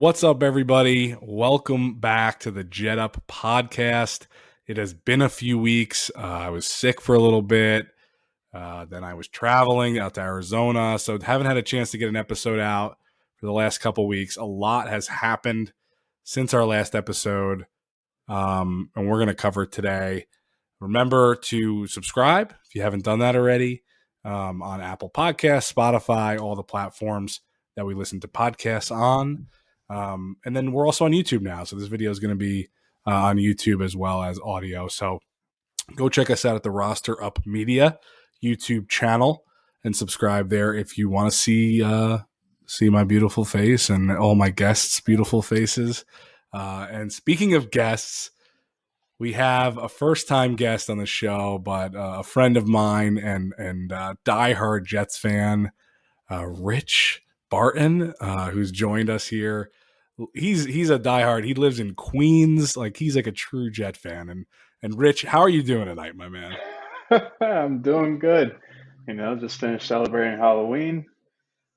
What's up, everybody? Welcome back to the Jet Up podcast. It has been a few weeks. I was sick for a little bit. Then I was traveling out to Arizona, so haven't had a chance to get an episode out for the last couple weeks. A lot has happened since our last episode, and we're going to cover today. Remember to subscribe if you haven't done that already on Apple Podcasts, Spotify, all the platforms that we listen to podcasts on. And then we're also on YouTube now. So this video is going to be on YouTube as well as audio. So go check us out at the Roster Up Media YouTube channel and subscribe there if you want to see my beautiful face and all my guests' beautiful faces. And speaking of guests, we have a first-time guest on the show, but a friend of mine and diehard Jets fan, Rich Barton, who's joined us here. He's a diehard. He lives in Queens, he's like a true Jet fan. And Rich, how are you doing tonight, my man? I'm doing good. Just finished celebrating Halloween.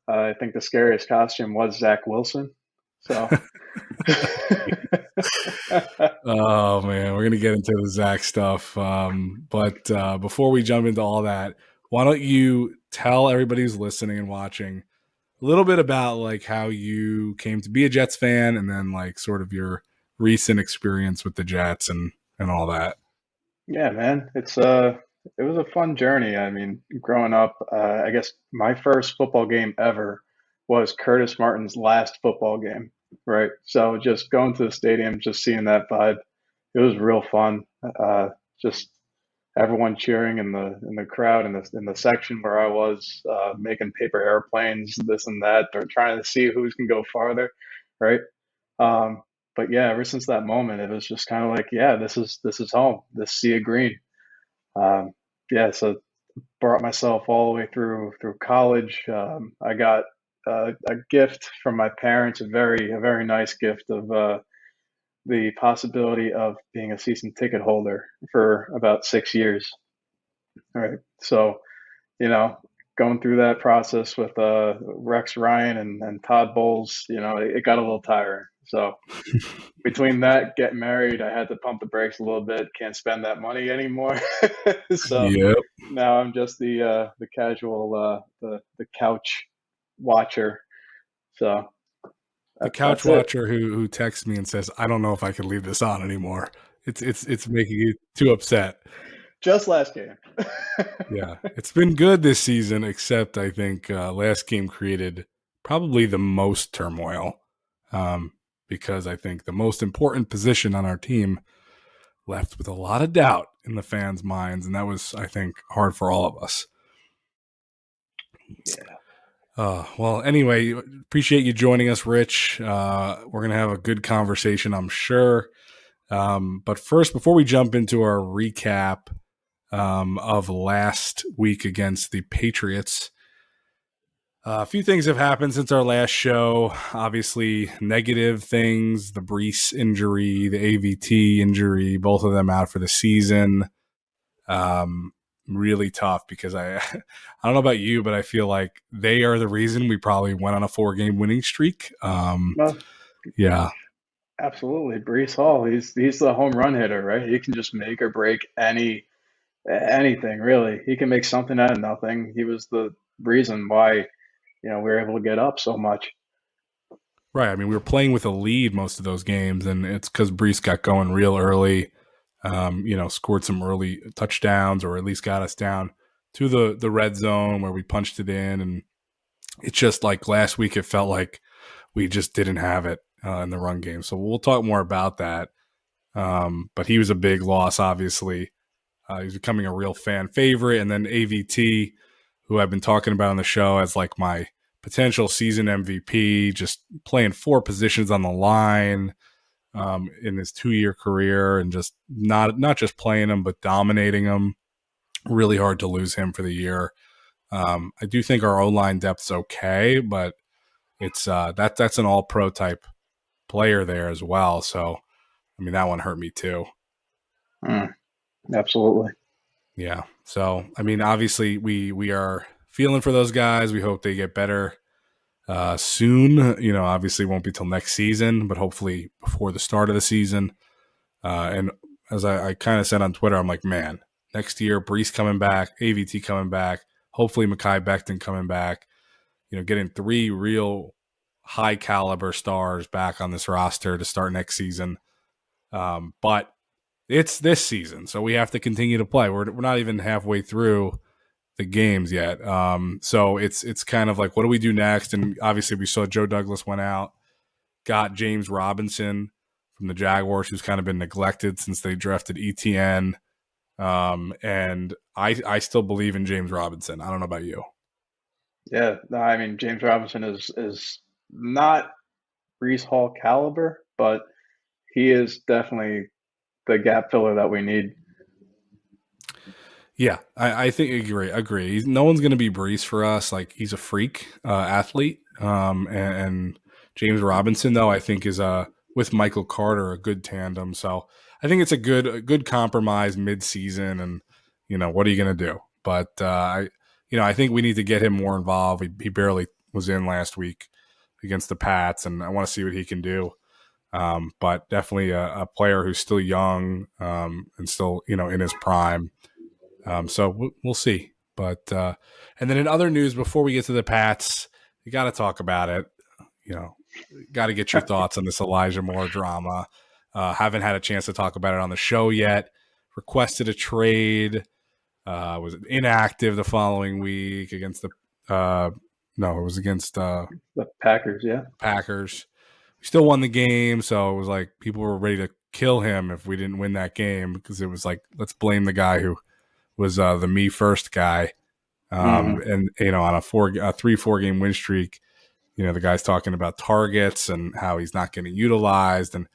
I think the scariest costume was Zach Wilson. So, Oh man, we're gonna get into the Zach stuff. But before we jump into all that, why don't you tell everybody who's listening and watching a little bit about how you came to be a Jets fan, and then sort of your recent experience with the Jets and all that. yeah, man, it was a fun journey. I mean, growing up, I guess my first football game ever was Curtis Martin's last football game, right? So just going to the stadium, just seeing that vibe, it was real fun. Just everyone cheering in the crowd in the section where I was making paper airplanes, this and that, or trying to see who's can go farther, right? But yeah, ever since that moment, it was just kind of like, yeah, this is home, this sea of green. Um, yeah, so brought myself all the way through college. I got a gift from my parents, a very nice gift of the possibility of being a season ticket holder for about 6 years. All right. So, you know, going through that process with Rex Ryan and Todd Bowles, it got a little tiring. So between that, getting married, I had to pump the brakes a little bit. Can't spend that money anymore. So Yep. now I'm just the casual the couch watcher. So The couch that's it. watcher who texts me and says, "I don't know if I can leave this on anymore." It's making you too upset. Just last game. Yeah, it's been good this season, except I think last game created probably the most turmoil because I think the most important position on our team left with a lot of doubt in the fans' minds, and that was, I think, hard for all of us. Yeah. Well, anyway, appreciate you joining us, Rich. We're going to have a good conversation, I'm sure. But first, before we jump into our recap of last week against the Patriots, a few things have happened since our last show. Obviously, negative things, the Brees injury, the AVT injury, both of them out for the season. Really tough because I don't know about you, but I feel like they are the reason we probably went on a 4-game winning streak. Well, Yeah. absolutely. Brees Hall, he's the home run hitter, right? He can just make or break anything, really. He can make something out of nothing. He was the reason why, we were able to get up so much. Right. I mean, we were playing with a lead most of those games, and it's because Brees got going real early, scored some early touchdowns, or at least got us down to the red zone where we punched it in. And it's just like last week, it felt like we just didn't have it in the run game. So we'll talk more about that. But he was a big loss, obviously. He's becoming a real fan favorite. And then AVT, who I've been talking about on the show as like my potential season MVP, just playing 4 positions on the line in his 2-year career, and just not just playing them, but dominating them. Really hard to lose him for the year. I do think our O-line depth's okay, but it's that's an all-pro type player there as well. So, I mean, that one hurt me too. Mm, absolutely. Yeah. So, I mean, obviously we are feeling for those guys. We hope they get better soon. Obviously won't be till next season, but hopefully before the start of the season. And as I kind of said on Twitter, I'm like, man, next year, Brees coming back, AVT coming back, hopefully Mekhi Becton coming back, getting 3 real high caliber stars back on this roster to start next season. But it's this season, so we have to continue to play. We're not even halfway through the games yet. So it's kind of like, what do we do next? And obviously we saw Joe Douglas went out, got James Robinson from the Jaguars, who's kind of been neglected since they drafted ETN. And I still believe in James Robinson. I don't know about you. Yeah, no, I mean James Robinson is not Brees Hall caliber, but he is definitely the gap filler that we need. Yeah, I think agree. No one's going to be Brees for us. Like, he's a freak athlete. And James Robinson, though, I think is with Michael Carter a good tandem. So I think it's a good compromise mid-season. And what are you going to do? But I think we need to get him more involved. He barely was in last week against the Pats, and I want to see what he can do. But definitely a player who's still young and still in his prime. So we'll see. But and then in other news, before we get to the Pats, you got to talk about it. Got to get your thoughts on this Elijah Moore drama. Haven't had a chance to talk about it on the show yet. Requested a trade. Was inactive the following week against the no, it was against The Packers, yeah. Packers. We still won the game, so it was like people were ready to kill him if we didn't win that game, because it was like, let's blame the guy who was the me first guy. Hmm. And on a 3-4 game win streak, the guy's talking about targets and how he's not getting utilized. And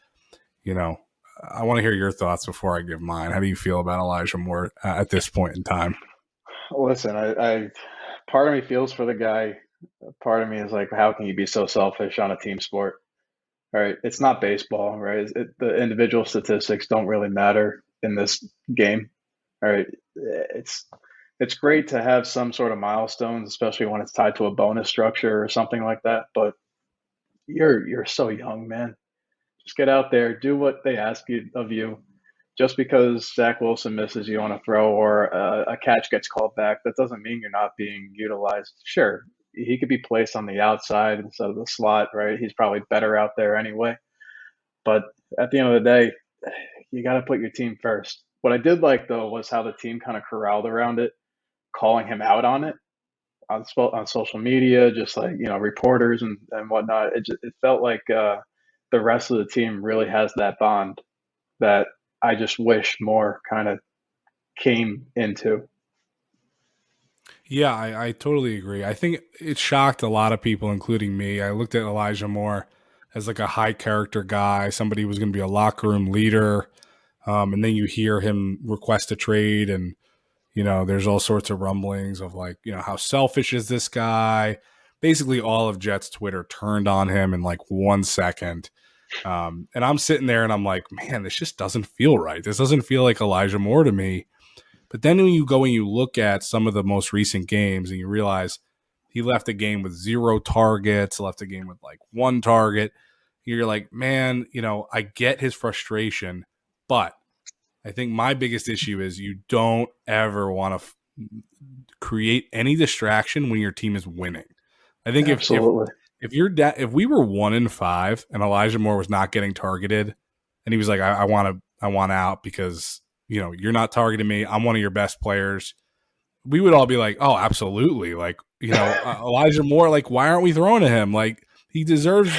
I want to hear your thoughts before I give mine. How do you feel about Elijah Moore at this point in time? Listen, I part of me feels for the guy. Part of me is like, how can you be so selfish on a team sport? Right? It's not baseball, right? The individual statistics don't really matter in this game. All right, it's great to have some sort of milestones, especially when it's tied to a bonus structure or something like that. But you're so young, man. Just get out there, do what they ask you of you. Just because Zach Wilson misses you on a throw or a catch gets called back, that doesn't mean you're not being utilized. Sure, he could be placed on the outside instead of the slot, right? He's probably better out there anyway. But at the end of the day, you got to put your team first. What I did like though was how the team kind of corralled around it, calling him out on it on social media, just like reporters and whatnot. It felt like the rest of the team really has that bond that I just wish more kind of came into. Yeah, I totally agree. I think it shocked a lot of people, including me. I looked at Elijah Moore as like a high character guy, somebody who was going to be a locker room leader. And then you hear him request a trade, and there's all sorts of rumblings of like, how selfish is this guy? Basically, all of Jets Twitter turned on him in like 1 second. And I'm sitting there and I'm like, man, this just doesn't feel right. This doesn't feel like Elijah Moore to me. But then when you go and you look at some of the most recent games and you realize he left a game with 0 targets, left a game with like 1 target, you're like, man, I get his frustration, but I think my biggest issue is you don't ever want to create any distraction when your team is winning. I think Absolutely. if we were 1-5 and Elijah Moore was not getting targeted, and he was like, I want out because you're not targeting me. I'm one of your best players. We would all be like, oh, absolutely. Like, Elijah Moore, like, why aren't we throwing to him? Like, he deserves,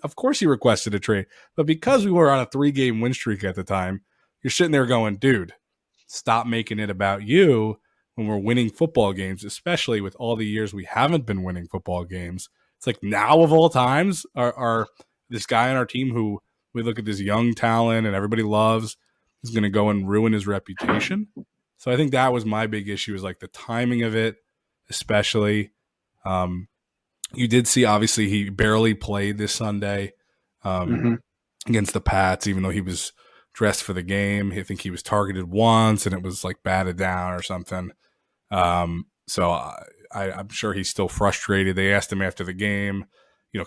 of course he requested a trade. But because we were on a 3-game win streak at the time, you're sitting there going, dude, stop making it about you when we're winning football games, especially with all the years we haven't been winning football games. It's like, now of all times, are this guy on our team who we look at this young talent and everybody loves is going to go and ruin his reputation. So I think that was my big issue, is like the timing of it, especially. You did see, obviously, he barely played this Sunday Hmm. against the Pats, even though he was dressed for the game. I think he was targeted once and it was like batted down or something. So I'm sure he's still frustrated. They asked him after the game,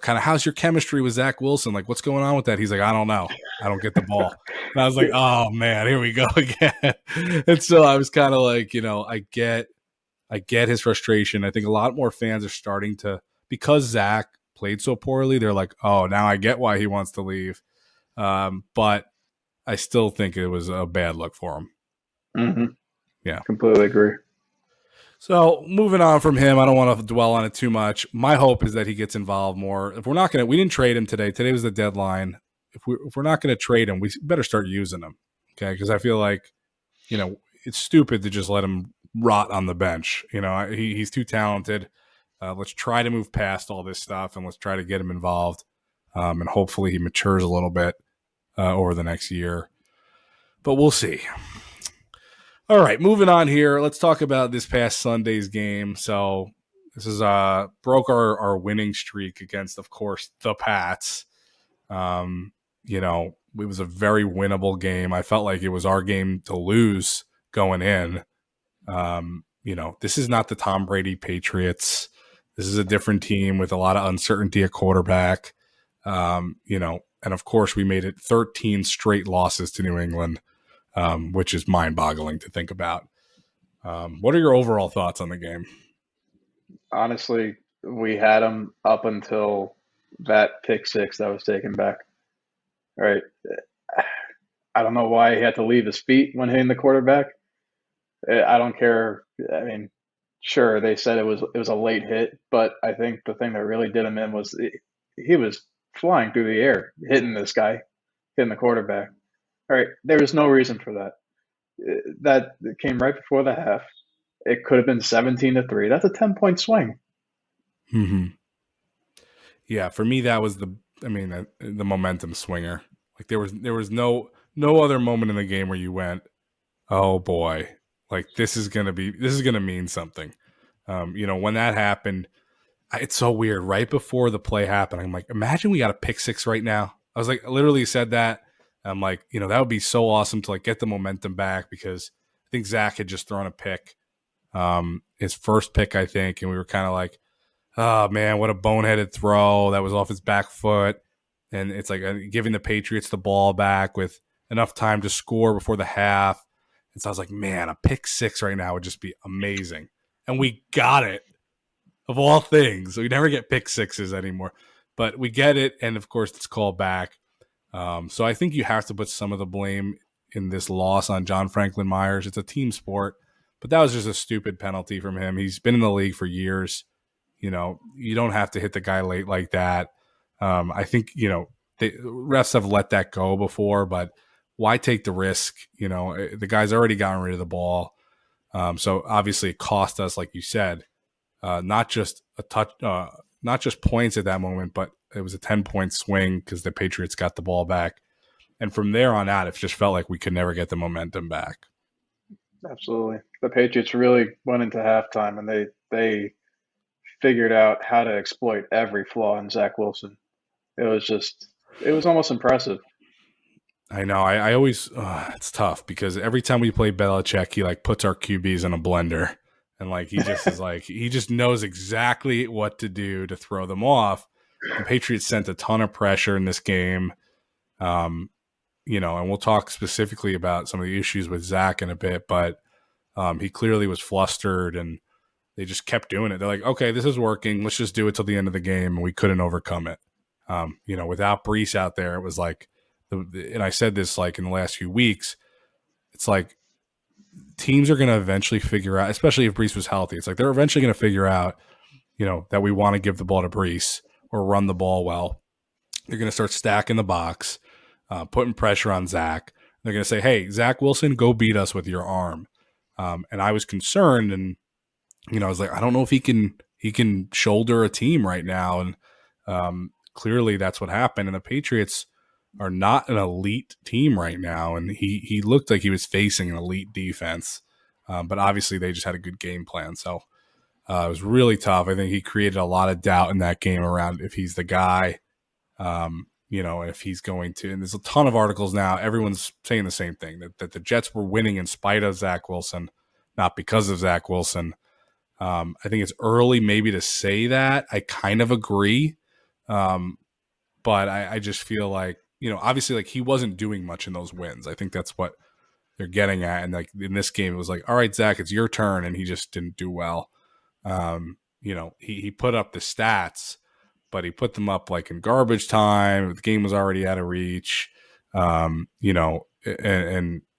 kind of how's your chemistry with Zach Wilson? Like, what's going on with that? He's like, I don't know. I don't get the ball. And I was like, oh man, here we go again. And so I was kind of like, I get his frustration. I think a lot more fans are starting to, because Zach played so poorly, they're like, oh, now I get why he wants to leave. But I still think it was a bad look for him. Mm-hmm. Yeah. Completely agree. So moving on from him, I don't want to dwell on it too much. My hope is that he gets involved more. If we didn't trade him today. Today was the deadline. If we're not going to trade him, we better start using him. Okay, because I feel like, it's stupid to just let him rot on the bench. He's too talented. Let's try to move past all this stuff and let's try to get him involved. And hopefully he matures a little bit over the next year. But we'll see. All right, moving on here. Let's talk about this past Sunday's game. So this is broke our winning streak against, of course, the Pats. It was a very winnable game. I felt like it was our game to lose going in. This is not the Tom Brady Patriots. This is a different team with a lot of uncertainty at quarterback. And of course we made it 13 straight losses to New England, which is mind-boggling to think about. What are your overall thoughts on the game? Honestly, we had them up until that pick six that was taken back. Right. I don't know why he had to leave his feet when hitting the quarterback. I don't care. I mean, sure, they said it was a late hit, but I think the thing that really did him in was he was flying through the air, hitting this guy, hitting the quarterback. All right, there was no reason for that. That came right before the half. It could have been 17-3. That's a 10-point swing. Mm-hmm. Yeah, for me that was the momentum swinger. Like there was no other moment in the game where you went, oh boy, like this is gonna mean something. When that happened, it's so weird. Right before the play happened, I'm like, imagine we got a pick six right now. I was like, I literally said that. I'm like, that would be so awesome to like get the momentum back because I think Zach had just thrown a pick, his first pick, I think, and we were kind of like, oh man, what a boneheaded throw that was off his back foot, and it's like giving the Patriots the ball back with enough time to score before the half. And so I was like, man, a pick six right now would just be amazing, and we got it. Of all things, we never get pick sixes anymore, but we get it, and of course it's called back. So I think you have to put some of the blame in this loss on John Franklin Myers. It's a team sport, but that was just a stupid penalty from him. He's been in the league for years. You don't have to hit the guy late like that. I think, the refs have let that go before, but why take the risk? The guy's already gotten rid of the ball. So obviously it cost us, like you said, not just a touch, not just points at that moment, but it was a 10-point swing because the Patriots got the ball back. And from there on out, it just felt like we could never get the momentum back. Absolutely. The Patriots really went into halftime and they figured out how to exploit every flaw in Zach Wilson. It was almost impressive. I know. I always, it's tough because every time we play Belichick, he like puts our QBs in a blender. And like he just is like he just knows exactly what to do to throw them off. The Patriots sent a ton of pressure in this game, and we'll talk specifically about some of the issues with Zach in a bit. But he clearly was flustered, and they just kept doing it. They're like, okay, this is working. Let's just do it till the end of the game, and we couldn't overcome it. Without Brees out there, it was like, and I said this like in the last few weeks, it's like, teams are going to eventually figure out, especially if Brees was healthy, it's like they're eventually going to figure out, that we want to give the ball to Brees or run the ball well. They're going to start stacking the box, putting pressure on Zach. They're going to say, hey, Zach Wilson, go beat us with your arm. And I was concerned, and, I was like, I don't know if he can shoulder a team right now. And clearly that's what happened. And the Patriots are not an elite team right now, and he looked like he was facing an elite defense, but obviously they just had a good game plan. So it was really tough. I think he created a lot of doubt in that game around if he's the guy, and if he's going to. And there's a ton of articles now. Everyone's saying the same thing, that the Jets were winning in spite of Zach Wilson, not because of Zach Wilson. I think it's early maybe to say that. I kind of agree. Um, but I just feel like, obviously like he wasn't doing much in those wins. I think that's what they're getting at. And like in this game, it was like, all right, Zach, it's your turn. And he just didn't do well. He put up the stats, but he put them up like in garbage time. The game was already out of reach. And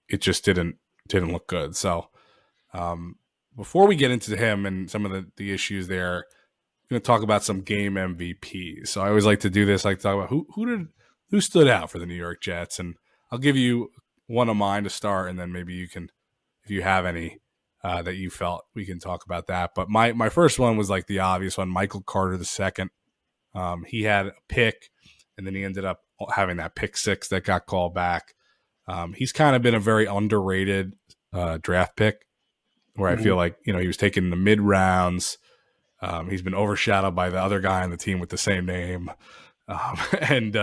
it just didn't look good. So um, before we get into him and some of the issues there, I'm going to talk about some game MVPs. So I always like to do this. I like to talk about who stood out for the New York Jets, and I'll give you one of mine to start, and then maybe you can, if you have any that you felt, we can talk about that. But my first one was like the obvious one, Michael Carter II. He had a pick, and then he ended up having that pick six that got called back. He's kind of been a very underrated draft pick, where I feel Hmm. like he was taken in the mid rounds. He's been overshadowed by the other guy on the team with the same name, and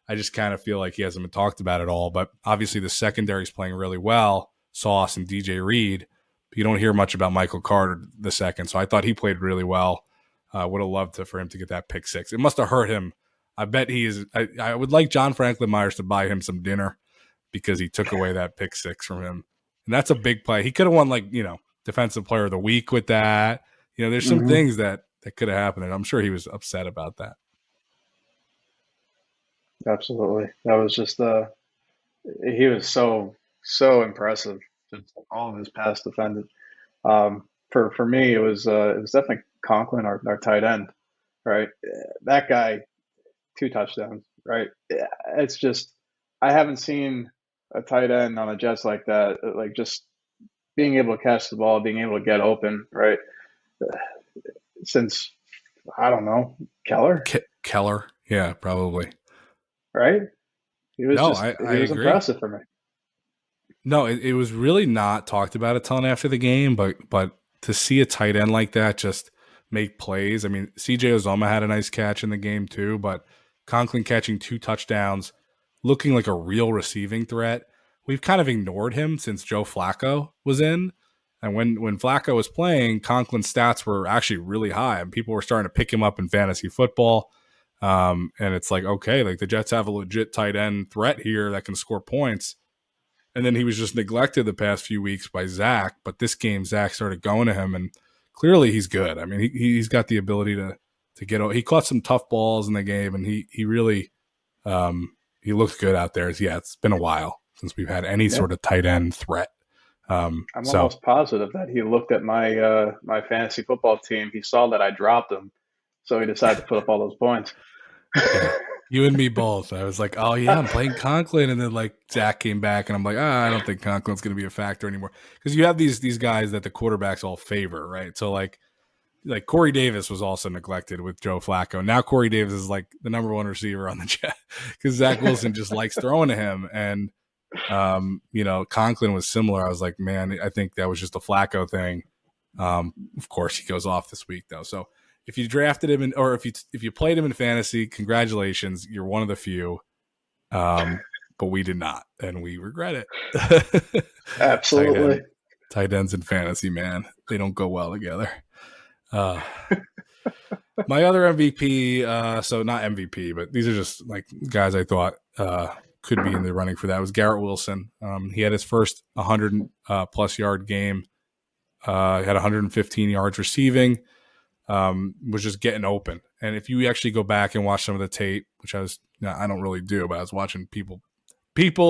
I just kind of feel like he hasn't been talked about at all. But obviously, the secondary is playing really well, Sauce and DJ Reed. But you don't hear much about Michael Carter the second, so I thought he played really well. Would have loved for him to get that pick six. It must have hurt him. I bet he is. I would like John Franklin Myers to buy him some dinner because he took away that pick six from him, and that's a big play. He could have won defensive player of the week with that. There's some Hmm. things that could have happened, and I'm sure he was upset about that. Absolutely. That was just he was so impressive. Just all of his pass defended. For me, it was definitely Conklin, our tight end, right? That guy, 2 touchdowns, right? It's just I haven't seen a tight end on the Jets like that. Like just being able to catch the ball, being able to get open, right? Since I don't know Keller, Keller, yeah, probably. right? He was No, just I he was agree. impressive for me. No, it was really not talked about a ton after the game, but to see a tight end like that just make plays. I mean, CJ Ozoma had a nice catch in the game too, but Conklin catching 2 touchdowns, looking like a real receiving threat. We've kind of ignored him since Joe Flacco was in. And when Flacco was playing, Conklin's stats were actually really high, and people were starting to pick him up in fantasy football. And it's like, okay, like the Jets have a legit tight end threat here that can score points. And then he was just neglected the past few weeks by Zach. But this game, Zach started going to him, and clearly he's good. I mean, he's got the ability to get. He caught some tough balls in the game, and he really he looked good out there. Yeah, it's been a while since we've had any Yeah, sort of tight end threat. I'm So almost positive that he looked at my fantasy football team. He saw that I dropped him, so he decided to put up all those points. yeah, you and me both. I was like, oh yeah, I'm playing Conklin, and then like Zach came back, and I'm like, I don't think Conklin's going to be a factor anymore because you have these guys that the quarterbacks all favor, right? So like Corey Davis was also neglected with Joe Flacco. Now Corey Davis is like the number one receiver on the Jet because Zach Wilson just likes throwing to him. And Conklin was similar. I was like, man, I think that was just a Flacco thing. Of course, he goes off this week though. So if you drafted him or if you played him in fantasy, congratulations, you're one of the few. Um, but we did not, and we regret it. tight Absolutely. end, tight ends in fantasy, man, they don't go well together. Uh, my other MVP, so not MVP, but these are just like guys I thought could be in the running for that was Garrett Wilson. He had his first 100 plus yard game. He had 115 yards receiving. Was just getting open. And if you actually go back and watch some of the tape, which I don't really do, but I was watching people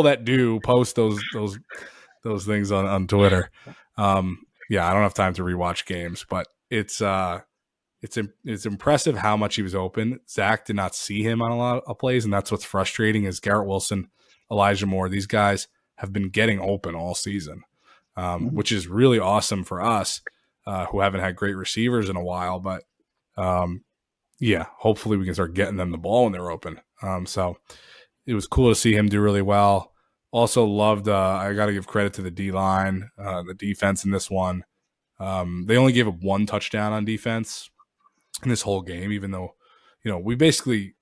that do post those things on Twitter. Yeah, I don't have time to rewatch games, but it's impressive how much he was open. Zach did not see him on a lot of plays, and that's what's frustrating. Is Garrett Wilson, Elijah Moore, these guys have been getting open all season, Mhm. which is really awesome for us who haven't had great receivers in a while. But um, yeah, hopefully we can start getting them the ball when they're open. So it was cool to see him do really well. Also loved. I got to give credit to the D line, the defense in this one. They only gave up 1 touchdown on defense in this whole game, even though, we basically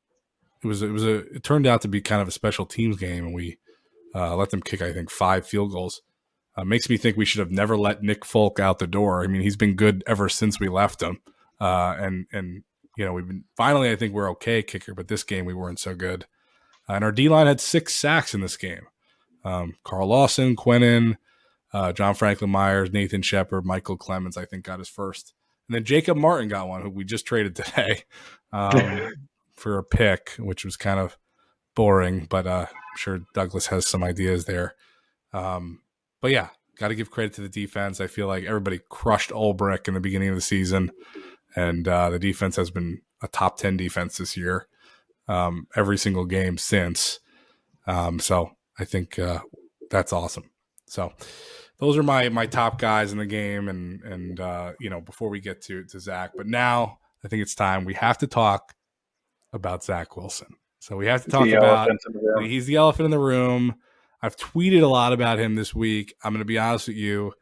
it turned out to be kind of a special teams game, and we let them kick, I think, 5 field goals. Makes me think we should have never let Nick Folk out the door. I mean, he's been good ever since we left him. And we've been finally, I think we're okay kicker, but this game we weren't so good. And our D-line had 6 sacks in this game. Carl Lawson, Quinnen, John Franklin Myers, Nathan Shepard, Michael Clemens, I think, got his first. And then Jacob Martin got one, who we just traded today for a pick, which was kind of boring, but I'm sure Douglas has some ideas there. But yeah, got to give credit to the defense. I feel like everybody crushed Ulbrich in the beginning of the season, and the defense has been a top 10 defense this year, every single game since. So I think that's awesome. So those are my top guys in the game, and before we get to Zach, but now I think it's time we have to talk about Zach Wilson. So we have to talk about he's the elephant in the room. I've tweeted a lot about him this week. I'm going to be honest with you.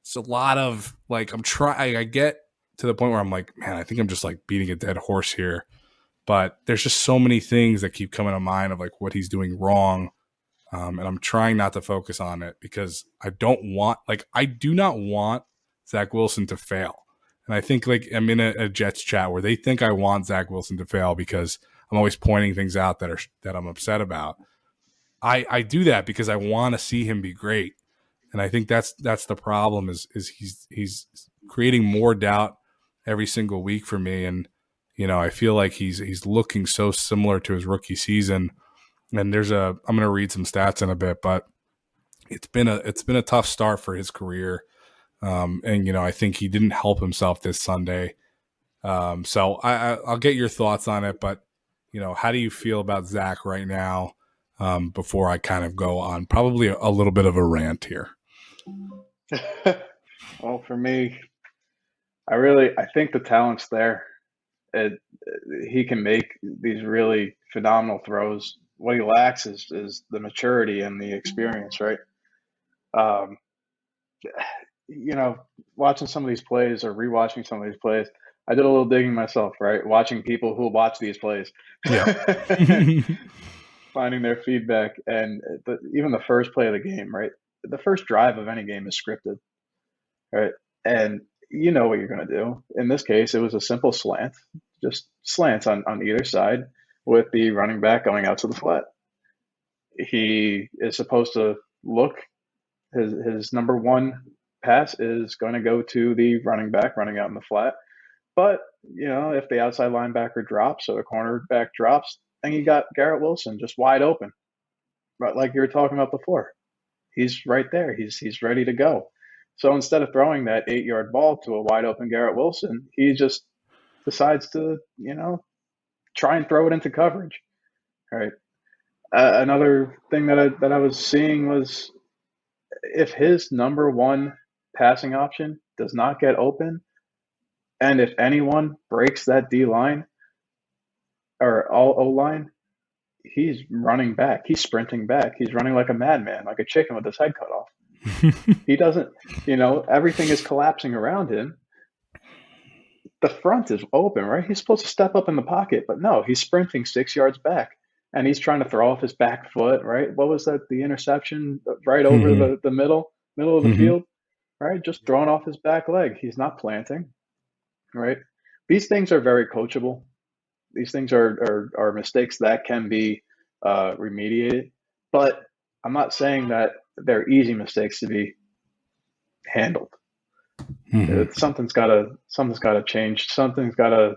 It's a lot of like I get to the point where I'm like, man, I think I'm just like beating a dead horse here. But there's just so many things that keep coming to mind of like what he's doing wrong. And I'm trying not to focus on it because I do not want Zach Wilson to fail. And I think like I'm in a Jets chat where they think I want Zach Wilson to fail because I'm always pointing things out that I'm upset about. I do that because I want to see him be great. And I think that's the problem is he's creating more doubt every single week for me. And, I feel like he's looking so similar to his rookie season. And I'm going to read some stats in a bit, but it's been a tough start for his career. And I think he didn't help himself this Sunday. So I'll get your thoughts on it, but how do you feel about Zach right now? Before I kind of go on probably a little bit of a rant here. Well, for me, I think the talent's there. He can make these really phenomenal throws. What he lacks is the maturity and the experience, right? Um, watching some of these plays or rewatching some of these plays, I did a little digging myself, right? Watching people who watch these plays. Yeah. Finding their feedback, and even the first play of the game, right? The first drive of any game is scripted, right? And you know what you're going to do. In this case, it was a simple slant, just slants on either side with the running back going out to the flat. He is supposed to look, his number one pass is going to go to the running back running out in the flat. But, if the outside linebacker drops or the cornerback drops, and you got Garrett Wilson just wide open, right? Like you were talking about before. He's right there. He's ready to go. So instead of throwing that 8-yard ball to a wide open Garrett Wilson, he just decides to, try and throw it into coverage. Right. Another thing that I was seeing was if his number one passing option does not get open, and if anyone breaks that D line or all O line, he's running back. He's sprinting back. He's running like a madman, like a chicken with his head cut off. He doesn't, everything is collapsing around him. The front is open, right? He's supposed to step up in the pocket, but no, he's sprinting 6 yards back and he's trying to throw off his back foot, right? What was that? The interception right over the middle of the field, right? Just throwing off his back leg. He's not planting, right? These things are very coachable. These things are mistakes that can be remediated, but I'm not saying that they're easy mistakes to be handled. Something's got to change. Something's got to,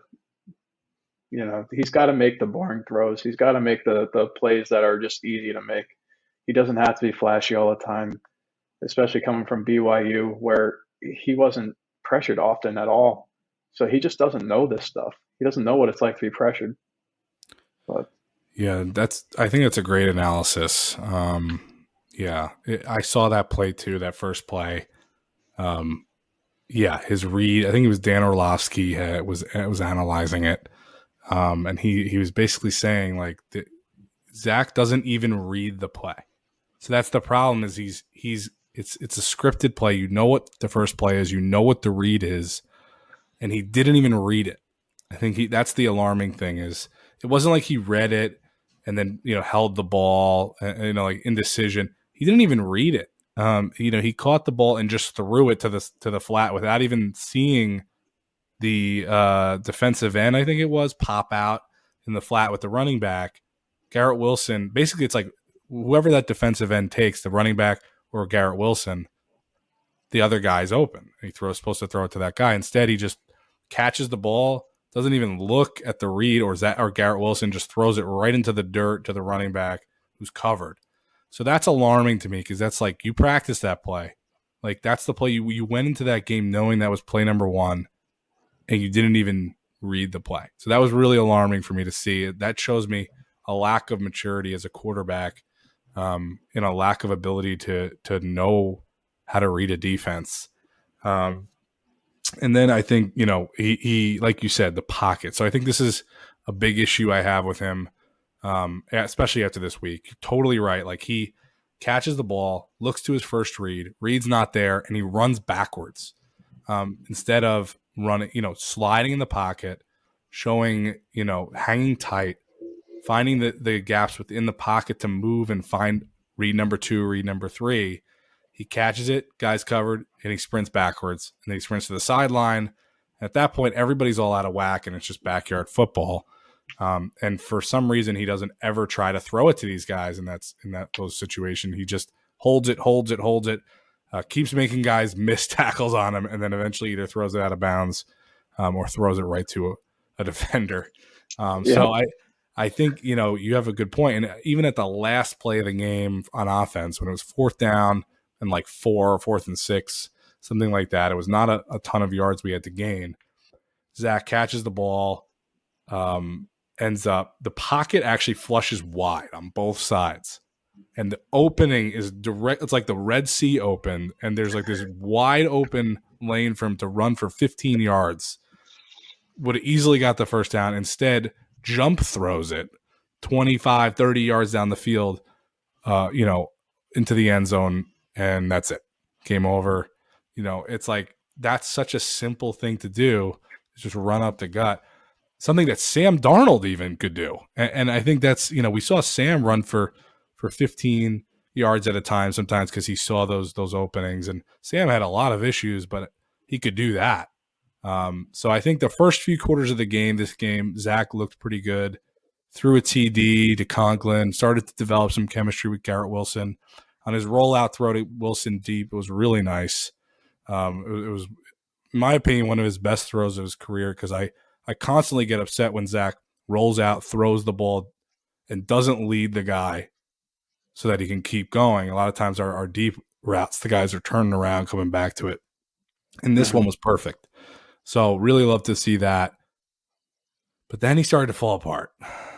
he's got to make the boring throws. He's got to make the plays that are just easy to make. He doesn't have to be flashy all the time, especially coming from BYU where he wasn't pressured often at all. So he just doesn't know this stuff. He doesn't know what it's like to be pressured. But yeah, I think that's a great analysis. I saw that play too, that first play. His read, I think it was Dan Orlovsky was analyzing it. And he was basically saying like Zach doesn't even read the play. So that's the problem is it's a scripted play. You know what the first play is, you know what the read is, and he didn't even read it. I think that's the alarming thing is it wasn't like he read it and then, held the ball and like indecision. He didn't even read it. He caught the ball and just threw it to the flat without even seeing the defensive end, I think it was, pop out in the flat with the running back. Garrett Wilson, basically, it's like whoever that defensive end takes, the running back or Garrett Wilson, the other guy's open. Supposed to throw it to that guy. Instead, he just catches the ball, doesn't even look at the read, or Garrett Wilson just throws it right into the dirt to the running back who's covered. So that's alarming to me because that's like you practice that play. Like that's the play you went into that game knowing that was play number one, and you didn't even read the play. So that was really alarming for me to see. That shows me a lack of maturity as a quarterback, and a lack of ability to know how to read a defense. And then I think, he like you said, the pocket. So I think this is a big issue I have with him, especially after this week. You're totally right. Like he catches the ball, looks to his first read's not there, and he runs backwards instead of running, sliding in the pocket, showing, hanging tight, finding the gaps within the pocket to move and find read number two, read number three. He catches it, guy's covered, and he sprints backwards, and then he sprints to the sideline. At that point, everybody's all out of whack, and it's just backyard football. And for some reason, he doesn't ever try to throw it to these guys, and that's in those situations. He just holds it, keeps making guys miss tackles on him, and then eventually either throws it out of bounds or throws it right to a defender. So I think, you have a good point. And even at the last play of the game on offense, when it was fourth down and like 4th and 6, something like that, it was not a ton of yards we had to gain. Zach catches the ball, ends up, the pocket actually flushes wide on both sides. And the opening is direct. It's like the Red Sea open, and there's like this wide open lane for him to run for 15 yards. Would have easily got the first down. Instead, jump throws it 25, 30 yards down the field, into the end zone, and that's it. Game over. It's like that's such a simple thing to do. Just run up the gut. Something that Sam Darnold even could do. And I think that's, we saw Sam run for 15 yards at a time sometimes because he saw those openings. And Sam had a lot of issues, but he could do that. So I think the first few quarters of this game, Zach looked pretty good. Threw a TD to Conklin, started to develop some chemistry with Garrett Wilson. On his rollout throw to Wilson deep, it was really nice. It was, in my opinion, one of his best throws of his career because I constantly get upset when Zach rolls out, throws the ball, and doesn't lead the guy so that he can keep going. A lot of times our deep routes, the guys are turning around, coming back to it. And this one was perfect. So really love to see that. But then he started to fall apart.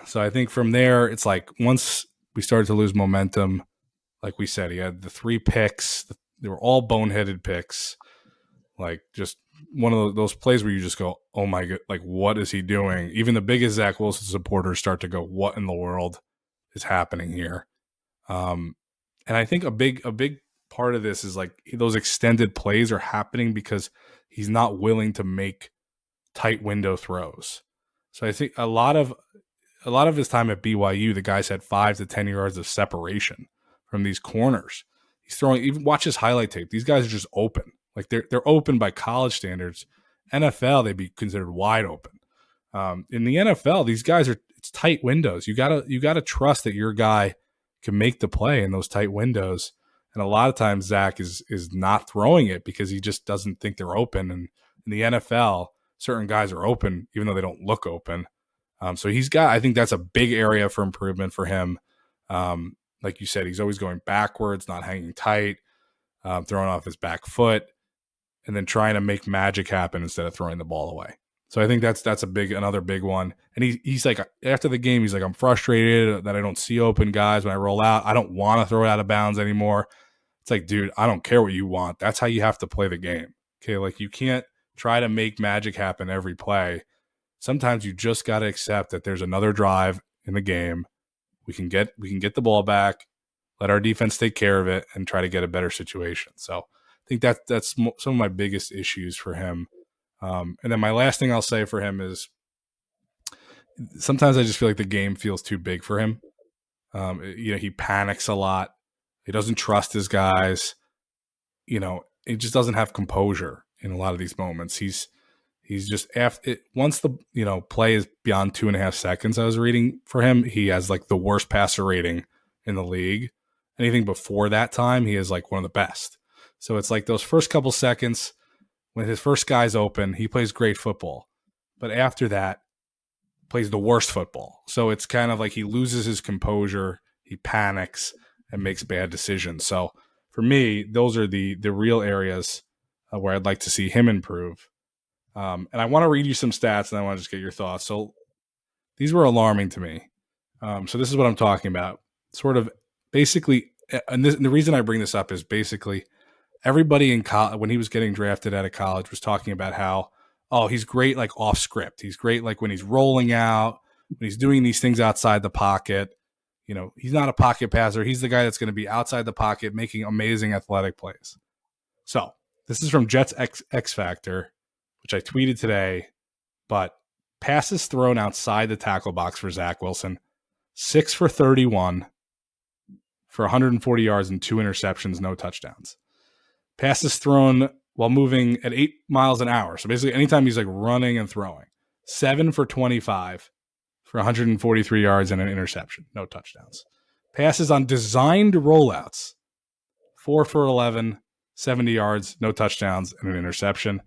So I think from there, it's like once we started to lose momentum, like we said, he had the 3 picks. They were all boneheaded picks. Like just one of those plays where you just go, oh my God, like what is he doing? Even the biggest Zach Wilson supporters start to go, what in the world is happening here? And I think a big part of this is like those extended plays are happening because he's not willing to make tight window throws. So I think a lot of his time at BYU, the guys had 5 to 10 yards of separation from these corners. He's throwing, even watch his highlight tape. These guys are just open. Like they're open by college standards. NFL, they'd be considered wide open. In the NFL, these guys it's tight windows. You gotta trust that your guy can make the play in those tight windows. And a lot of times Zach is not throwing it because he just doesn't think they're open. And in the NFL, certain guys are open even though they don't look open. So I think that's a big area for improvement for him. Like you said, he's always going backwards, not hanging tight, throwing off his back foot, and then trying to make magic happen instead of throwing the ball away. So I think that's another big one. And he's like, after the game, he's like, I'm frustrated that I don't see open guys when I roll out. I don't want to throw it out of bounds anymore. It's like, dude, I don't care what you want. That's how you have to play the game. Okay, like you can't try to make magic happen every play. Sometimes you just got to accept that there's another drive in the game. We can get the ball back, let our defense take care of it, and try to get a better situation. So I think that's some of my biggest issues for him. And then my last thing I'll say for him is sometimes I just feel like the game feels too big for him. He panics a lot. He doesn't trust his guys. he just doesn't have composure in a lot of these moments. He's just after it, once the play is beyond 2.5 seconds. I was reading for him, he has like the worst passer rating in the league. Anything before that time, he is like one of the best. So it's like those first couple seconds when his first guy's open, he plays great football, but after that, plays the worst football. So it's kind of like he loses his composure, he panics, and makes bad decisions. So for me, those are the real areas where I'd like to see him improve. And I want to read you some stats, and I want to just get your thoughts. So these were alarming to me. So this is what I'm talking about. Sort of basically, and the reason I bring this up is basically everybody in college, when he was getting drafted out of college, was talking about how, oh, he's great like off script. He's great like when he's rolling out, when he's doing these things outside the pocket. He's not a pocket passer. He's the guy that's going to be outside the pocket making amazing athletic plays. So this is from Jets X Factor, which I tweeted today, but passes thrown outside the tackle box for Zach Wilson, 6 for 31 for 140 yards and 2 interceptions, no touchdowns. Passes thrown while moving at 8 miles an hour. So basically anytime he's like running and throwing, 7 for 25 for 143 yards and an interception, no touchdowns. Passes on designed rollouts, 4 for 11, 70 yards, no touchdowns, and an interception.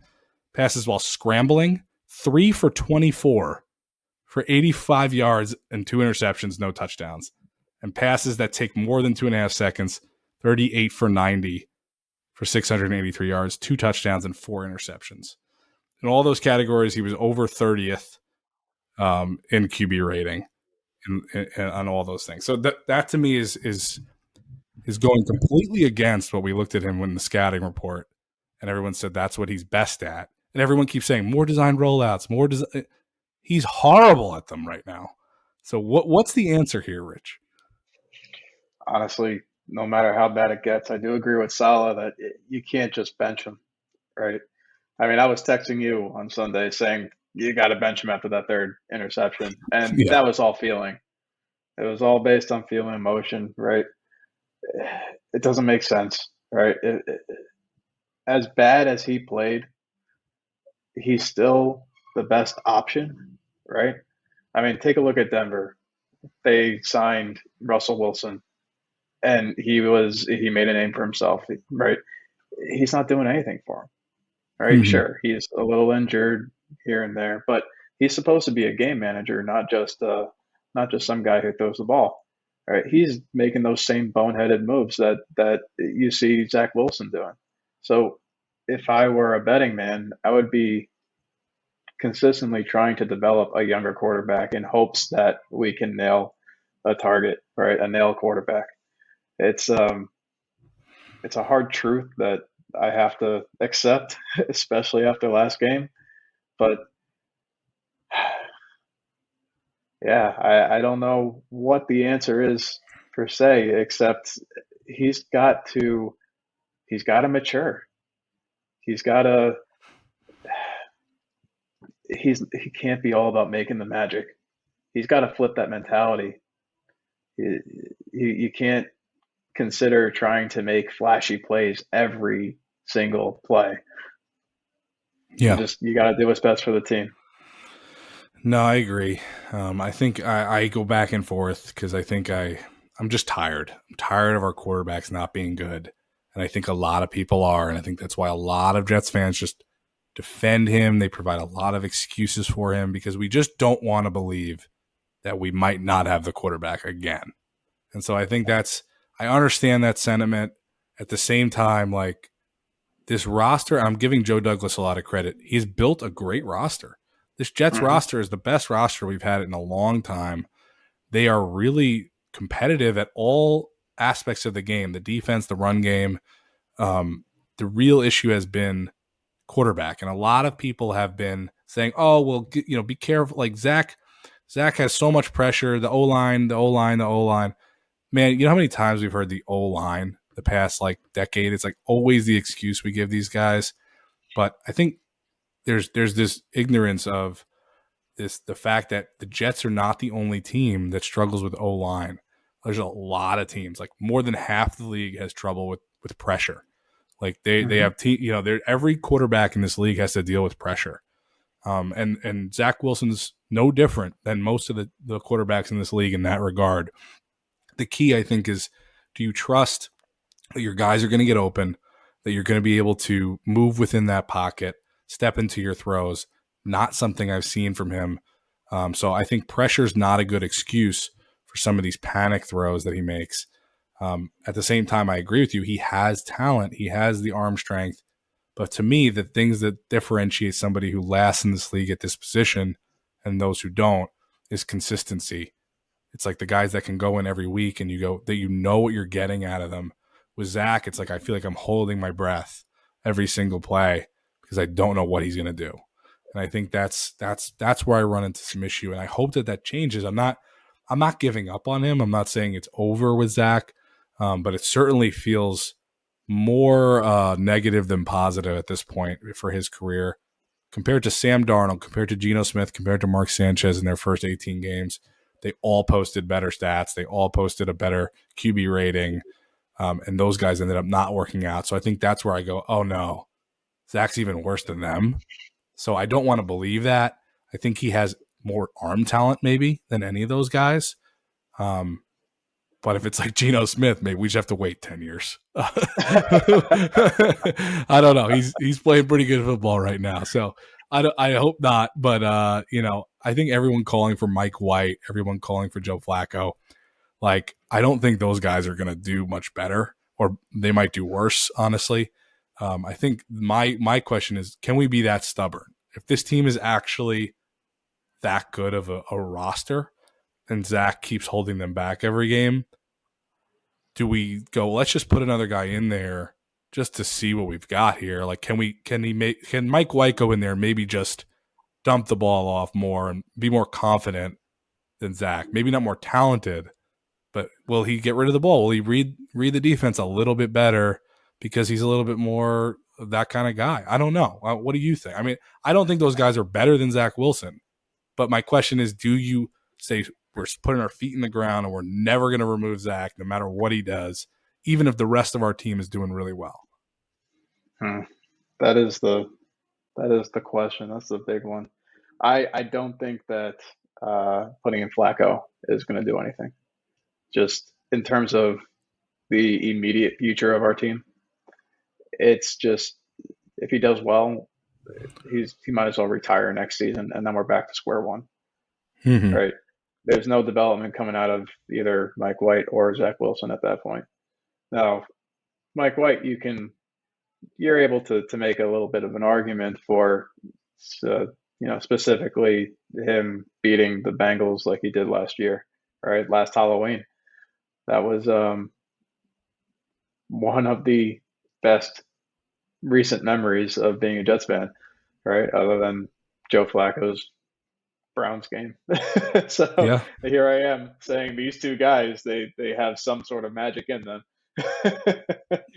Passes while scrambling, 3 for 24 for 85 yards and 2 interceptions, no touchdowns. And passes that take more than 2.5 seconds, 38 for 90 for 683 yards, 2 touchdowns, and 4 interceptions. In all those categories, he was over 30th in QB rating and on all those things. So that to me is going completely against what we looked at him in the scouting report, and everyone said that's what he's best at. And everyone keeps saying more design rollouts, more design. He's horrible at them right now. So what's the answer here, Rich? Honestly, no matter how bad it gets, I do agree with Salah that you can't just bench him, right? I mean, I was texting you on Sunday saying you got to bench him after that third interception, and Yeah. that was all feeling. It was all based on feeling, emotion, right? It doesn't make sense, right? As bad as he played, he's still the best option, right? I mean, take a look at Denver. They signed Russell Wilson, and he made a name for himself, right? He's not doing anything for him, right? Mm-hmm. Sure, he's a little injured here and there, but he's supposed to be a game manager, not just some guy who throws the ball, right? He's making those same boneheaded moves that you see Zach Wilson doing. So if I were a betting man, I would be consistently trying to develop a younger quarterback in hopes that we can nail a target, right? A nail quarterback. It's it's a hard truth that I have to accept, especially after last game. But yeah, I don't know what the answer is per se, except he's got to he's got to mature. He's got to he can't be all about making the magic. He's got to flip that mentality. You can't consider trying to make flashy plays every single play. Yeah. You got to do what's best for the team. No, I agree. I think I go back and forth because I think I'm just tired. I'm tired of our quarterbacks not being good. And I think a lot of people are. And I think that's why a lot of Jets fans just defend him. They provide a lot of excuses for him because we just don't want to believe that we might not have the quarterback again. And so I think I understand that sentiment. At the same time, like this roster, I'm giving Joe Douglas a lot of credit. He's built a great roster. This Jets roster is the best roster we've had in a long time. They are really competitive at all aspects of the game, the defense, the run game. The real issue has been quarterback. And a lot of people have been saying, oh, well, be careful. Like Zach has so much pressure, the O-line. Man, you know how many times we've heard the O-line the past like decade? It's like always the excuse we give these guys. But I think there's this ignorance of the fact that the Jets are not the only team that struggles with O-line. There's a lot of teams, like more than half the league has trouble with pressure. Like they Hmm. have every quarterback in this league has to deal with pressure. And Zach Wilson's no different than most of the quarterbacks in this league in that regard. The key, I think, is do you trust that your guys are going to get open, that you're going to be able to move within that pocket, step into your throws? Not something I've seen from him. So I think pressure is not a good excuse for some of these panic throws that he makes. At the same time, I agree with you. He has talent. He has the arm strength. But to me, the things that differentiate somebody who lasts in this league at this position and those who don't is consistency. It's like the guys that can go in every week and you go that you know what you're getting out of them. With Zach, it's like I feel like I'm holding my breath every single play because I don't know what he's going to do. And I think that's where I run into some issue. And I hope that changes. I'm not giving up on him. I'm not saying it's over with Zach, but it certainly feels more negative than positive at this point for his career compared to Sam Darnold, compared to Geno Smith, compared to Mark Sanchez in their first 18 games. They all posted better stats. They all posted a better QB rating. And those guys ended up not working out. So I think that's where I go, oh no, Zach's even worse than them. So I don't want to believe that. I think he has more arm talent maybe than any of those guys. But if it's like Geno Smith, maybe we just have to wait 10 years. I don't know. He's playing pretty good football right now. So I hope not. But, I think everyone calling for Mike White, everyone calling for Joe Flacco, like, I don't think those guys are going to do much better, or they might do worse, honestly. I think my question is, can we be that stubborn? If this team is actually that good of a roster and Zach keeps holding them back every game, do we go, let's just put another guy in there just to see what we've got here? Like, can Mike White go in there and maybe just dump the ball off more and be more confident than Zach? Maybe not more talented, but will he get rid of the ball? Will he read the defense a little bit better because he's a little bit more of that kind of guy? I don't know. What do you think? I mean, I don't think those guys are better than Zach Wilson, but my question is, do you say we're putting our feet in the ground and we're never going to remove Zach no matter what he does, even if the rest of our team is doing really well? Hmm. That is the question. That's the big one. I don't think that putting in Flacco is going to do anything. Just in terms of the immediate future of our team, it's just if he does well, he might as well retire next season, and then we're back to square one, Mm-hmm. right? There's no development coming out of either Mike White or Zach Wilson at that point. Now, Mike White, you're able to make a little bit of an argument for, specifically him beating the Bengals like he did last year, right? Last Halloween. That was one of the best recent memories of being a Jets fan, right? Other than Joe Flacco's Browns game. So Yeah. here I am saying these two guys, they have some sort of magic in them.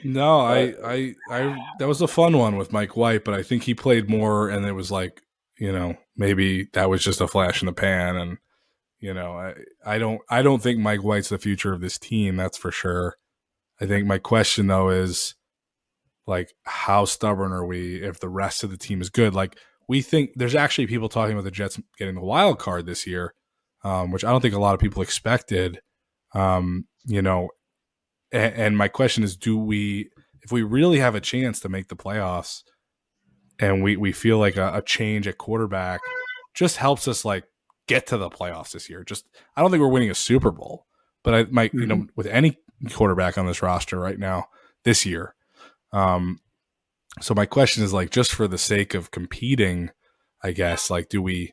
No, But I that was a fun one with Mike White, but I think he played more, and it was like, maybe that was just a flash in the pan, and I don't think Mike White's the future of this team. That's for sure. I think my question though is, like, how stubborn are we if the rest of the team is good? Like, we think there's actually people talking about the Jets getting the wild card this year, which I don't think a lot of people expected. Um, you know, and my question is, if we really have a chance to make the playoffs, and we feel like a change at quarterback just helps us like get to the playoffs this year. Just I don't think we're winning a Super Bowl, but I might, mhm. with any quarterback on this roster right now this year. Um, so my question is, like, just for the sake of competing, I guess, like, do we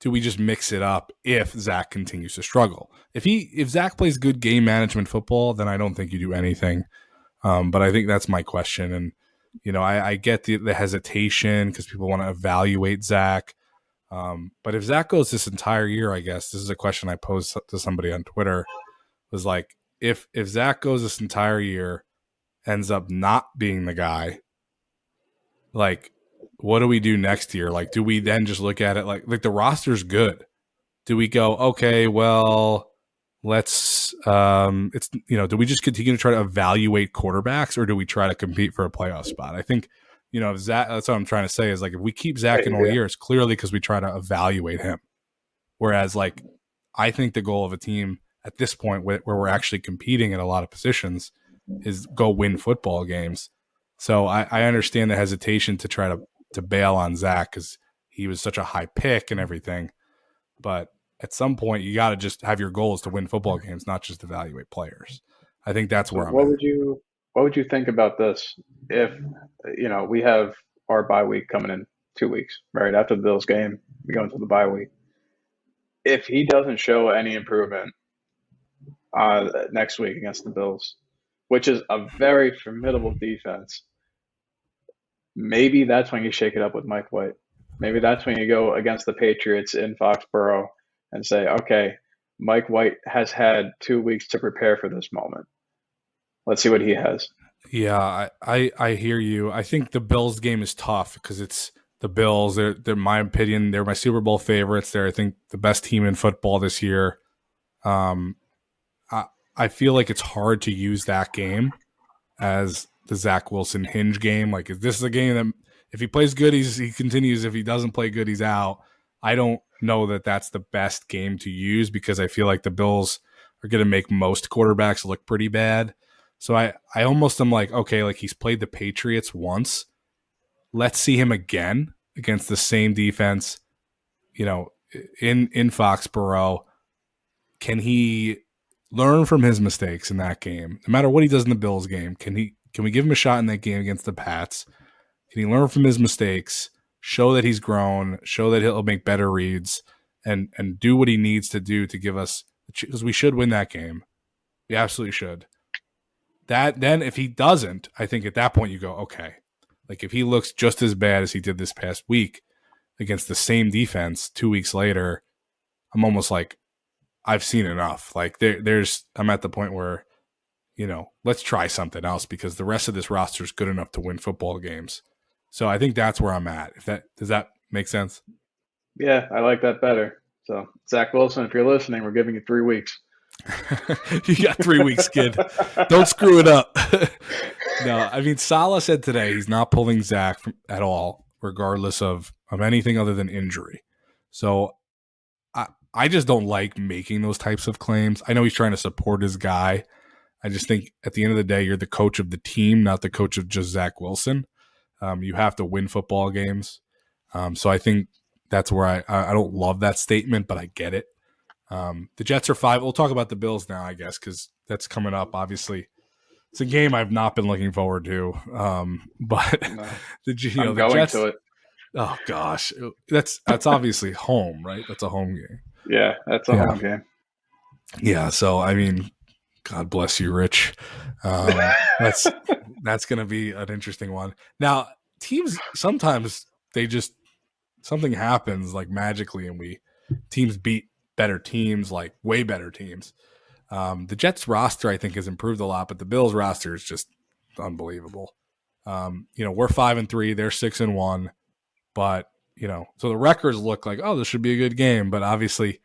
just mix it up if Zach continues to struggle? If Zach plays good game management football, then I don't think you do anything. But I think that's my question. And, I get the hesitation because people want to evaluate Zach. But if Zach goes this entire year, I guess this is a question I posed to somebody on Twitter, was like, if Zach goes this entire year, ends up not being the guy, like, what do we do next year? Like, do we then just look at it like the roster's good? Do we go, okay, well, let's it's do we just continue to try to evaluate quarterbacks, or do we try to compete for a playoff spot? I think if Zach, that's what I'm trying to say is like if we keep Zach in all Yeah. year, it's clearly because we try to evaluate him. Whereas like I think the goal of a team at this point where we're actually competing in a lot of positions is go win football games. So I understand the hesitation to try to bail on Zach because he was such a high pick and everything. But at some point, you got to just have your goals to win football games, not just evaluate players. I think that's So where I'm at. what would you think about this if we have our bye week coming in 2 weeks, right? After the Bills game, we go into the bye week. If he doesn't show any improvement next week against the Bills, which is a very formidable defense, maybe that's when you shake it up with Mike White. Maybe that's when you go against the Patriots in Foxborough and say, okay, Mike White has had 2 weeks to prepare for this moment. Let's see what he has. Yeah, I hear you. I think the Bills game is tough because it's the Bills. They're my opinion. They're my Super Bowl favorites. They're I think the best team in football this year. Um, I I feel like it's hard to use that game as the Zach Wilson hinge game. Like, is this a game that if he plays good, he continues. If he doesn't play good, he's out. I don't know that that's the best game to use because I feel like the Bills are going to make most quarterbacks look pretty bad. So I almost am like, okay, like he's played the Patriots once. Let's see him again against the same defense, you know, in Foxborough. Can he learn from his mistakes in that game? No matter what he does in the Bills game, can we give him a shot in that game against the Pats? Can he learn from his mistakes, show that he's grown, show that he'll make better reads, and do what he needs to do to give us, because we should win that game. We absolutely should. That then if he doesn't, I think at that point you go, okay. Like if he looks just as bad as he did this past week against the same defense 2 weeks later, I'm almost like, I've seen enough. Like I'm at the point where, let's try something else because the rest of this roster is good enough to win football games. So I think that's where I'm at. Does that make sense? Yeah, I like that better. So, Zach Wilson, if you're listening, we're giving you 3 weeks. You got 3 weeks, kid. Don't screw it up. No, I mean Salah said today he's not pulling Zach at all, regardless of anything other than injury. So I just don't like making those types of claims. I know he's trying to support his guy. I just think at the end of the day, you're the coach of the team, not the coach of just Zach Wilson. You have to win football games. So I think that's where I don't love that statement, but I get it. The Jets are 5. We'll talk about the Bills now, I guess, because that's coming up. Obviously, it's a game I've not been looking forward to. But No, the I'm going Jets. to it. Oh gosh, that's obviously home, right? That's a home game. Yeah, that's a Yeah, home game. yeah. So I mean, God bless you, Rich. That's going to be an interesting one. Now, teams sometimes they just something happens like magically, and teams beat better teams, like way better teams. The Jets roster I think has improved a lot, but the Bills roster is just unbelievable. We're 5-3, they're 6-1, but so the records look like, oh, this should be a good game, but obviously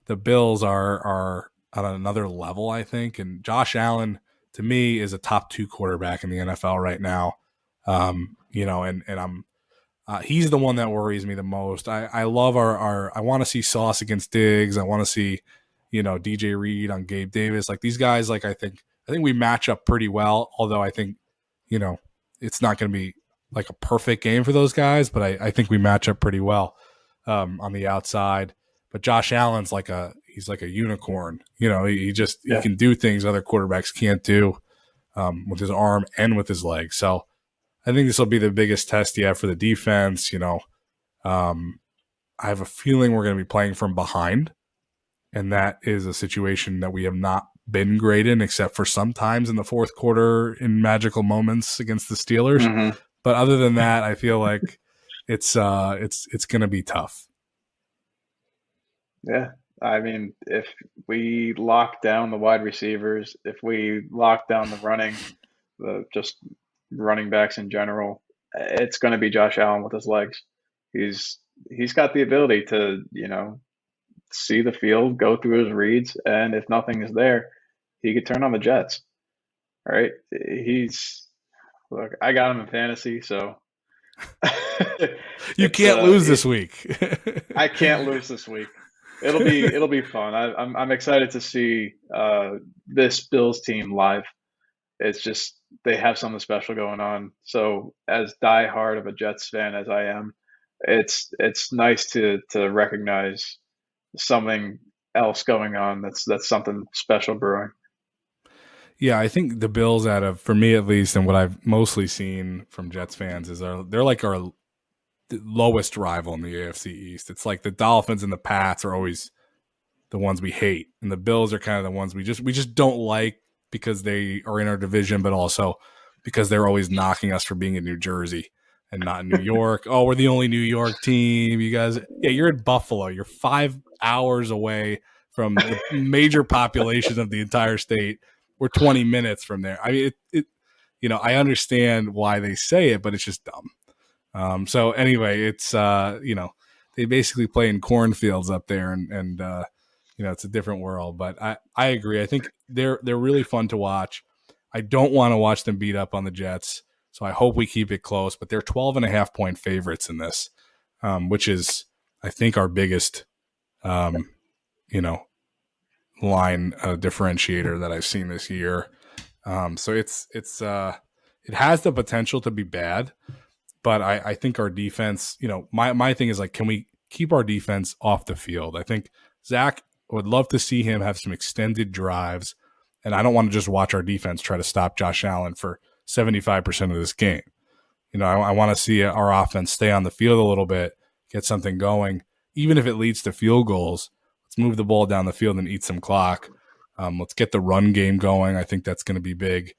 the Bills are on another level, I think. And Josh Allen, to me, is a top 2 quarterback in the NFL right now. And I'm he's the one that worries me the most. I love I want to see Sauce against Diggs. I want to see, DJ Reed on Gabe Davis. Like these guys, like I think we match up pretty well. Although I think, it's not going to be like a perfect game for those guys, but I think we match up pretty well on the outside. But Josh Allen's he's like a unicorn. He Yeah, can do things other quarterbacks can't do with his arm and with his leg. So I think this will be the biggest test yet for the defense. I have a feeling we're going to be playing from behind, and that is a situation that we have not been great in, except for sometimes in the fourth quarter in magical moments against the Steelers. hmm But other than that, I feel like it's going to be tough. yeah. I mean, if we lock down the wide receivers, if we lock down the just running backs in general, it's going to be Josh Allen with his legs. He's he's got the ability to see the field, go through his reads, and if nothing is there, he could turn on the Jets. Right? He's look. I got him in fantasy, so You can't lose this week. I can't lose this week. It'll be fun. I'm excited to see this Bills team live. It's just they have something special going on. So as diehard of a Jets fan as I am, it's nice to recognize something else going on. That's something special brewing. Yeah, I think the Bills, for me at least, and what I've mostly seen from Jets fans is they're like our lowest rival in the AFC East. It's like the Dolphins and the Pats are always the ones we hate, and the Bills are kind of the ones we just don't like because they are in our division, but also because they're always knocking us for being in New Jersey and not in New York. Oh, we're the only New York team. You guys, yeah, you're in Buffalo. You're 5 hours away from the major population of the entire state. We're 20 minutes from there. I mean, I understand why they say it, but it's just dumb. So anyway, it's they basically play in cornfields up there, and it's a different world. But I agree. I think they're really fun to watch. I don't want to watch them beat up on the Jets, so I hope we keep it close. But they're 12.5-point favorites in this, which is I think our biggest, line differentiator that I've seen this year. So it has the potential to be bad, but I think our defense, my thing is like, can we keep our defense off the field? I think Zach would love to see him have some extended drives, and I don't want to just watch our defense try to stop Josh Allen for 75% of this game. I want to see our offense stay on the field a little bit, get something going, even if it leads to field goals. Let's move the ball down the field and eat some clock. Let's get the run game going. I think that's going to be big.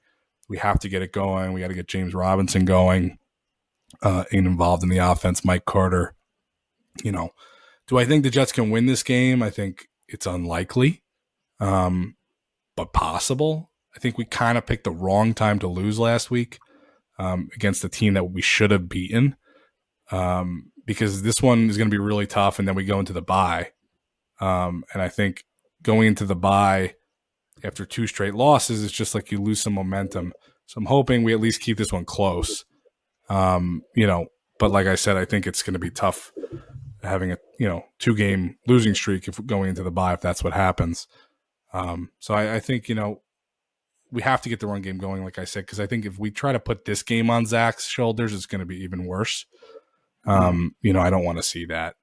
We have to get it going. We got to get James Robinson going and involved in the offense. Mike Carter. Do I think the Jets can win this game? I think it's unlikely, but possible. I think we kind of picked the wrong time to lose last week against the team that we should have beaten because this one is going to be really tough, and then we go into the bye. And I think going into the bye after 2 straight losses, it's just like you lose some momentum. So I'm hoping we at least keep this one close. But like I said, I think it's going to be tough having a 2-game losing streak if going into the bye, if that's what happens. So I think, we have to get the run game going, like I said, because I think if we try to put this game on Zach's shoulders, it's going to be even worse. I don't want to see that.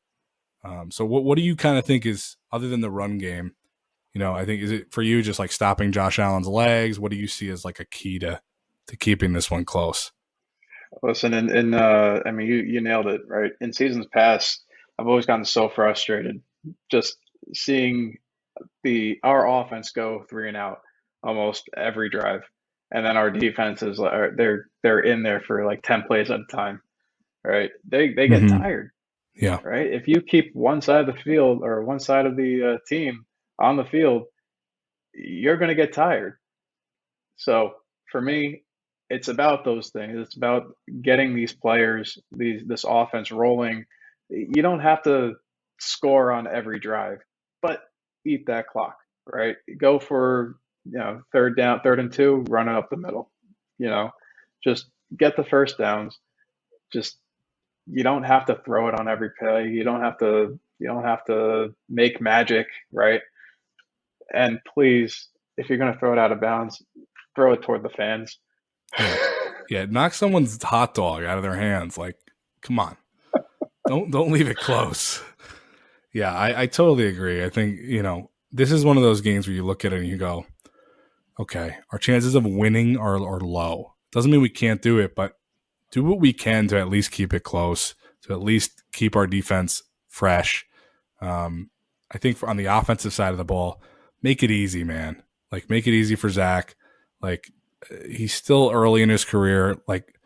So what do you kind of think is, other than the run game, I think, is it for you just like stopping Josh Allen's legs? What do you see as like a key to keeping this one close? Listen, I mean, you nailed it, right? In seasons past, I've always gotten so frustrated just seeing our offense go 3 and out almost every drive, and then our defense is like they're in there for like 10 plays at a time, right? They get tired. Yeah. Right. If you keep one side of the field or one side of the team on the field, you're going to get tired. So for me, it's about those things. It's about getting these players, this offense rolling. You don't have to score on every drive, but eat that clock, right? Go for, 3rd down, 3rd and 2, run it up the middle, just get the first downs. Just, you don't have to throw it on every play. You don't have to make magic, right? And please, if you're going to throw it out of bounds, throw it toward the fans. Yeah, knock someone's hot dog out of their hands. Like, come on. Don't leave it close. Yeah, I totally agree. I think, this is one of those games where you look at it and you go, okay, our chances of winning are low. Doesn't mean we can't do it, but do what we can to at least keep it close, to at least keep our defense fresh. I think on the offensive side of the ball, make it easy, man. Like, make it easy for Zach. Like, he's still early in his career. Like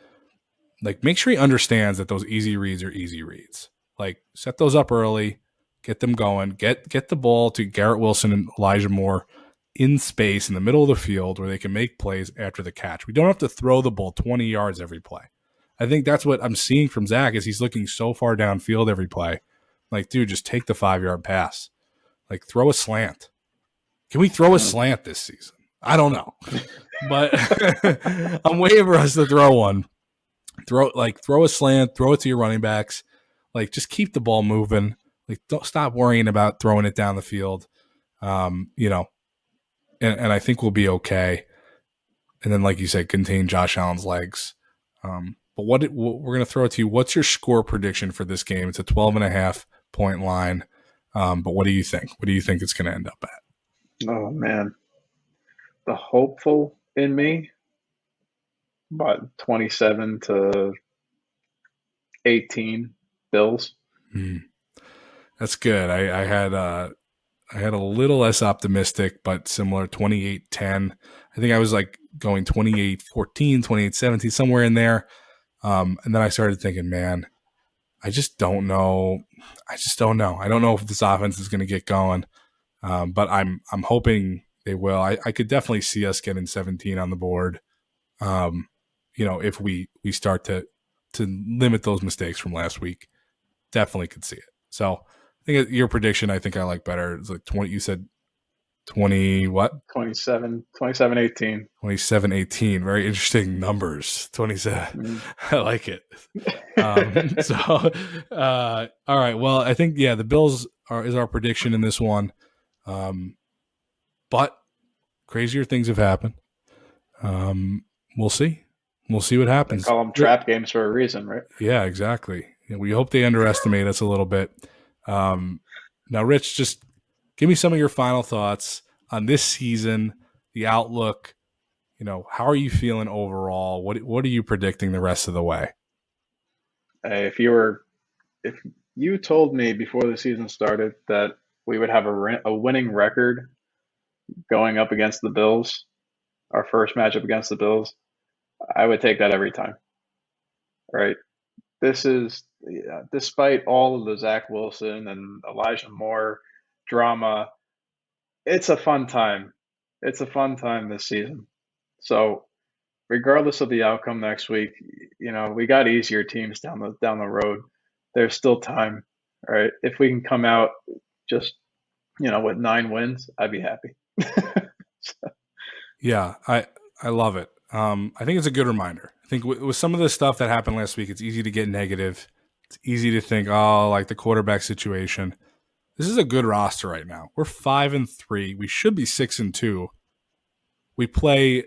make sure he understands that those easy reads are easy reads. Like, set those up early, get them going, get the ball to Garrett Wilson and Elijah Moore in space in the middle of the field where they can make plays after the catch. We don't have to throw the ball 20 yards every play. I think that's what I'm seeing from Zach is he's looking so far downfield every play. Like, dude, just take the 5-yard pass. Like throw a slant. Can we throw a slant this season? I don't know, but I'm waiting for us to throw one. Throw a slant, throw it to your running backs. Like just keep the ball moving. Like don't stop worrying about throwing it down the field. You know, and I think we'll be okay. And then, like you said, contain Josh Allen's legs. But what we're going to throw it to you. What's your score prediction for this game? It's a 12.5-point line. But what do you think? What do you think it's going to end up at? Oh man, the hopeful in me, about 27-18 Bills. That's good. I had a little less optimistic, but similar 28-10. I think I was like going 28-14, 28-17, somewhere in there. And then I started thinking, man, I just don't know. I don't know if this offense is going to get going. But I'm hoping they will. I could definitely see us getting 17 on the board. If we start to limit those mistakes from last week, definitely could see it. So I think your prediction, I think I like better. It's like 20. You said 20 what? 27-18. 27-18. Very interesting numbers. 27. I like it. All right. Well, I think the Bills is our prediction in this one. But crazier things have happened. We'll see. We'll see what happens. They call them trap games for a reason, right? Yeah, exactly. We hope they underestimate us a little bit. Now, Rich, just give me some of your final thoughts on this season, the outlook. How are you feeling overall? What are you predicting the rest of the way? If you told me before the season started that we would have a winning record going up against the Bills, our first matchup against the Bills, I would take that every time. Right? This is, despite all of the Zach Wilson and Elijah Moore drama, it's a fun time. It's a fun time this season. So, regardless of the outcome next week, we got easier teams down the road. There's still time, right? If we can come out just, with 9 wins, I'd be happy. Yeah, I love it. I think it's a good reminder. I think with some of the stuff that happened last week, it's easy to get negative. It's easy to think, like the quarterback situation. This is a good roster right now. We're 5-3. We should be 6-2. We play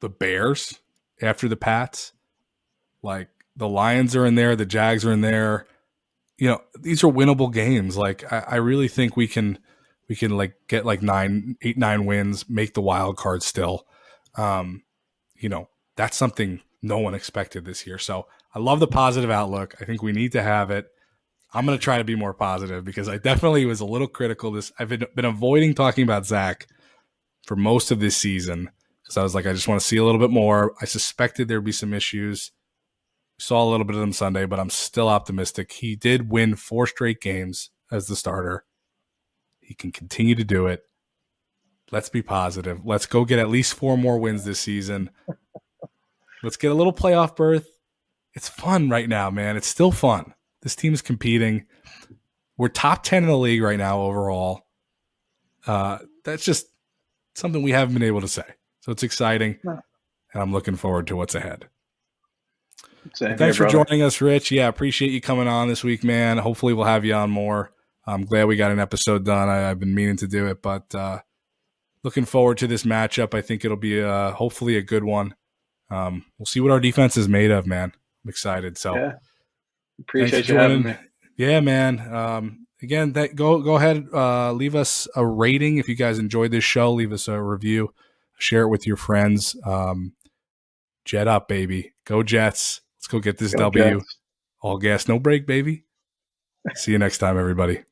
the Bears after the Pats. Like the Lions are in there, the Jags are in there. These are winnable games. Like I really think we can like get like 8-9 wins, make the wild card still. That's something no one expected this year. So I love the positive outlook. I think we need to have it. I'm going to try to be more positive because I definitely was a little critical. I've been avoiding talking about Zach for most of this season because I was like, I just want to see a little bit more. I suspected there'd be some issues. Saw a little bit of them Sunday, but I'm still optimistic. He did win 4 straight games as the starter. He can continue to do it. Let's be positive. Let's go get at least 4 more wins this season. Let's get a little playoff berth. It's fun right now, man. It's still fun. This team is competing. We're top 10 in the league right now overall. That's just something we haven't been able to say. So it's exciting, and I'm looking forward to what's ahead. Thanks for joining us, Rich. Yeah, appreciate you coming on this week, man. Hopefully we'll have you on more. I'm glad we got an episode done. I've been meaning to do it, but looking forward to this matchup. I think it'll be hopefully a good one. We'll see what our defense is made of, man. I'm excited. So yeah. Appreciate you having me. Yeah, man. Again, go ahead, leave us a rating if you guys enjoyed this show. Leave us a review, share it with your friends. Jet up, baby. Go Jets. Let's go get this W. Jets. All gas, no break, baby. See you next time, everybody.